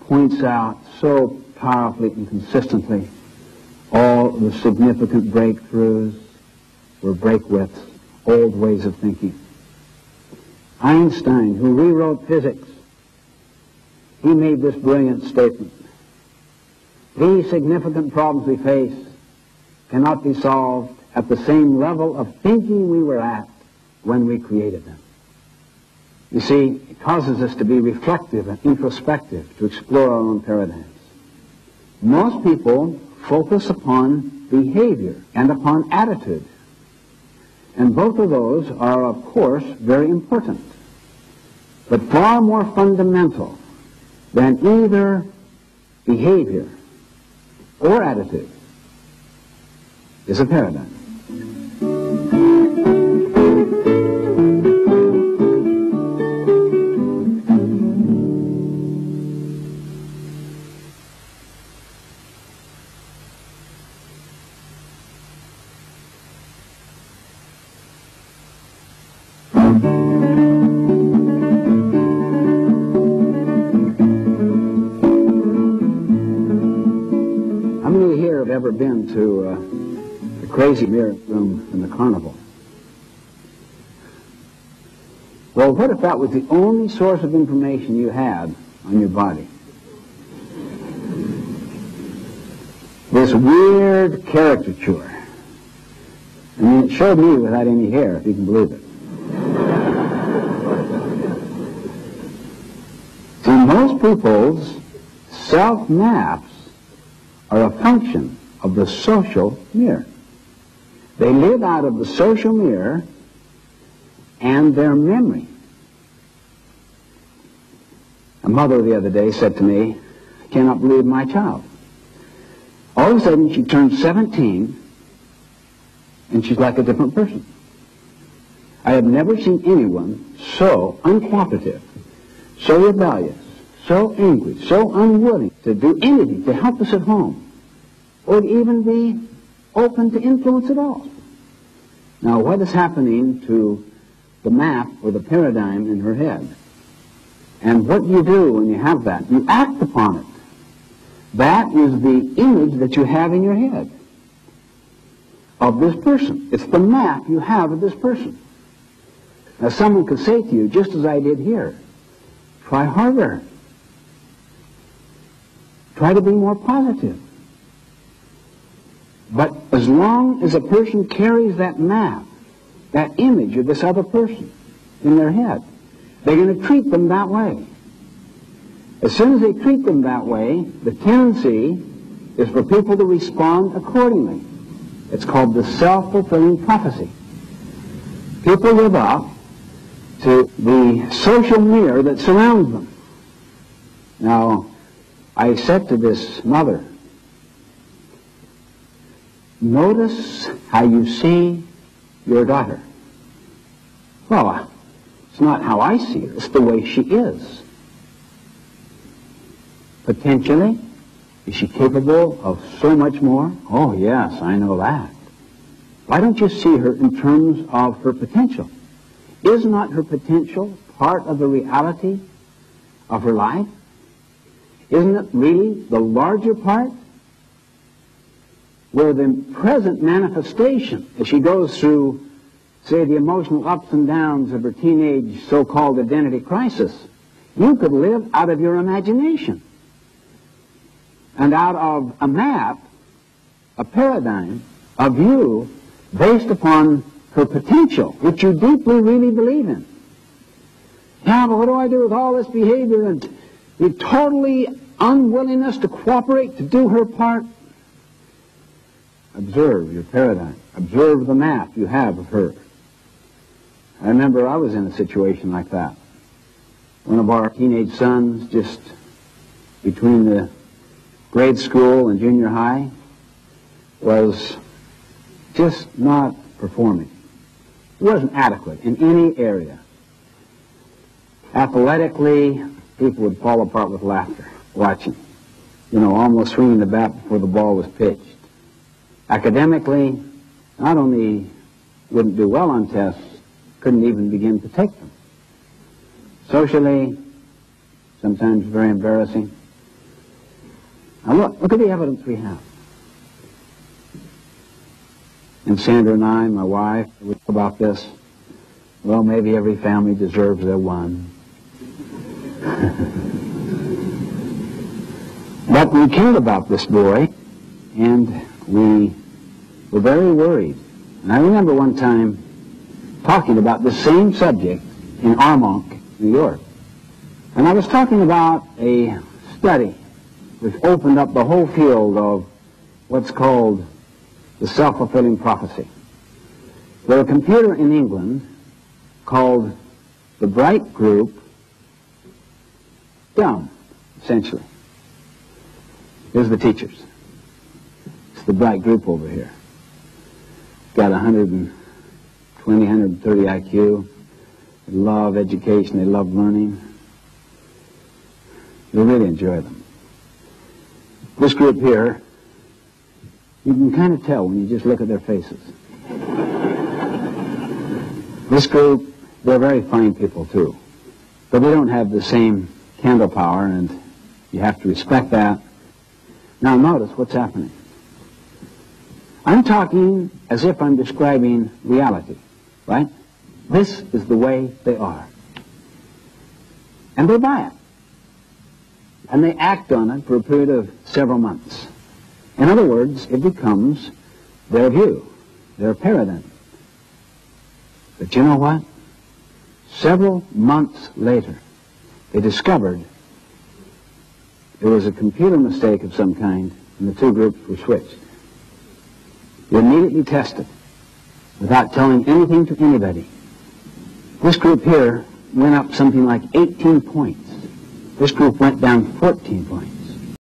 points out so powerfully and consistently all the significant breakthroughs were breakwiths, old ways of thinking. Einstein, who rewrote physics, he made this brilliant statement: these significant problems we face cannot be solved at the same level of thinking we were at when we created them. You see, it causes us to be reflective and introspective, to explore our own paradigms. Most people focus upon behavior and upon attitude, and both of those are, of course, very important. But far more fundamental than either behavior or attitude is a paradigm. Ever been to the crazy mirror room in the carnival? Well, what if that was the only source of information you had on your body? This weird caricature. I mean, it showed me without any hair, if you can believe it. See, most people's self-maps are a function of the social mirror. They live out of the social mirror and their memory. A mother the other day said to me, "I cannot believe my child." All of a sudden she turned 17 and she's like a different person. I have never seen anyone so uncooperative, so rebellious, so angry, so unwilling to do anything to help us at home, or to even be open to influence at all. Now, what is happening to the map or the paradigm in her head? And what do you do when you have that? You act upon it. That is the image that you have in your head of this person. It's the map you have of this person. Now, someone could say to you, just as I did here, try harder. Try to be more positive. But as long as a person carries that map, that image of this other person in their head, they're going to treat them that way. As soon as they treat them that way, the tendency is for people to respond accordingly. It's called the self-fulfilling prophecy. People live up to the social mirror that surrounds them. Now, I said to this mother, notice how you see your daughter. Well, it's not how I see her, it's the way she is. Potentially, is she capable of so much more? Oh, yes, I know that. Why don't you see her in terms of her potential? Is not her potential part of the reality of her life? Isn't it really the larger part? Where the present manifestation, as she goes through, say, the emotional ups and downs of her teenage so-called identity crisis, you could live out of your imagination and out of a map, a paradigm, a view based upon her potential, which you deeply really believe in. Yeah, but what do I do with all this behavior and the totally unwillingness to cooperate, to do her part? Observe your paradigm. Observe the map you have of her. I remember I was in a situation like that. One of our teenage sons, just between the grade school and junior high, was just not performing. He wasn't adequate in any area. Athletically, people would fall apart with laughter watching. You know, almost swinging the bat before the ball was pitched. Academically, not only wouldn't do well on tests, couldn't even begin to take them. Socially, sometimes very embarrassing. Now look at the evidence we have. And Sandra and I, my wife, we talk about this. Well, maybe every family deserves their one. But we cared about this boy, and we were very worried. And I remember one time talking about the same subject in Armonk, New York. And I was talking about a study which opened up the whole field of what's called the self-fulfilling prophecy. There's a computer in England called the Bright Group, dumb, essentially. Here's the teachers. It's the Bright Group over here. Got 120, 130 IQ. They love education. They love learning. They really enjoy them. This group here, you can kind of tell when you just look at their faces. This group, they're very fine people too. But they don't have the same candle power, and you have to respect that. Now notice what's happening. I'm talking as if I'm describing reality, right? This is the way they are. And they buy it. And they act on it for a period of several months. In other words, it becomes their view, their paradigm. But you know what? Several months later, they discovered there was a computer mistake of some kind, and the two groups were switched. They immediately tested, without telling anything to anybody. This group here went up something like 18 points. This group went down 14 points.